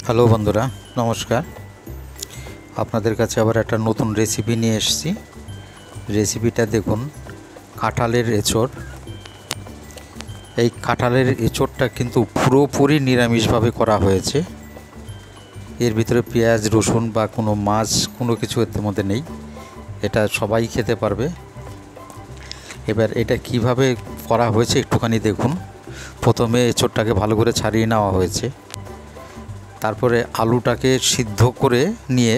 Hello বন্ধুরা, নমস্কার। আপনাদের কাছে আবার একটা নতুন রেসিপি নিয়ে এসেছি। রেসিপিটা দেখুন, কাঁঠালের এঁচোড়। এই কাঁঠালের এঁচোড়টা কিন্তু পুরোপুরি নিরামিষভাবে করা হয়েছে। এর ভিতরে পেঁয়াজ রসুন বা কোনো মাছ কোনো কিছু এর মধ্যে নেই। এটা সবাই খেতে পারবে। এবার এটা কিভাবে করা হয়েছে একটুখানি দেখুন। প্রথমে এঁচোড়টাকে ভালো করে ছাড়িয়ে নেওয়া হয়েছে, তারপরে আলুটাকে সিদ্ধ করে নিয়ে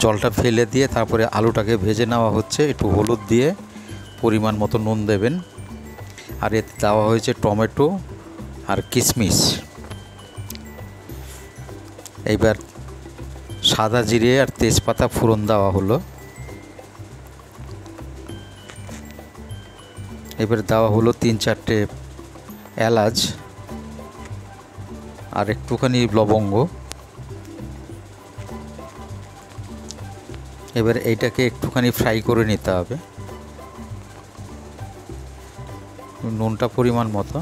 জলটা ফেলে দিয়ে তারপরে আলুটাকে ভেজে নেওয়া হচ্ছে। একটু হলুদ দিয়ে পরিমাণ মতো নুন দেবেন, আর এতে দেওয়া হয়েছে টমেটো আর কিশমিশ। এইবার সাদা জিরে আর তেজপাতা ফোড়ন দেওয়া হলো। এবার দেওয়া হলো 3-4টে এলাচ আর একটুখানি লবঙ্গ। এবার এইটাকে একটুখানি ফ্রাই করে নিতে হবে, নুনটা পরিমাণ মতো।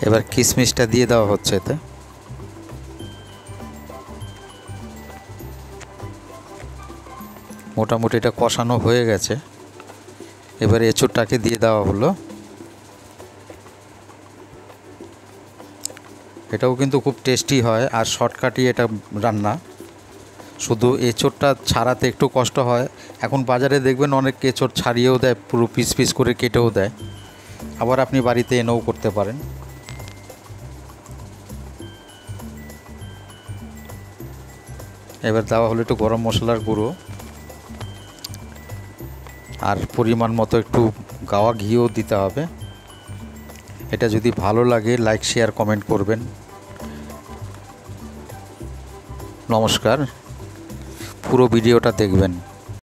এবার কিশমিশটা দিয়ে দেওয়া হচ্ছে এতে। মোটামুটি এটা কষানো হয়ে গেছে। এবার এঁচোড়টাকে দিয়ে দেওয়া হলো। এটাও কিন্তু খুব টেস্টি হয় আর শর্টকাটই এটা রান্না। শুধু এঁচোড়টা ছাড়াতে একটু কষ্ট হয়। এখন বাজারে দেখবেন অনেক এঁচোড় ছাড়িয়েও দেয়, পুরো পিস পিস করে কেটেও দেয়। আবার আপনি বাড়িতে এনেও করতে পারেন। এবার দেওয়া হলো একটু গরম মশলার গুঁড়ো আর পরিমাণ মতো একটু গাওয়া ঘিও দিতে হবে। এটা যদি ভালো লাগে লাইক শেয়ার কমেন্ট করবেন। নমস্কার, পুরো ভিডিওটা দেখবেন।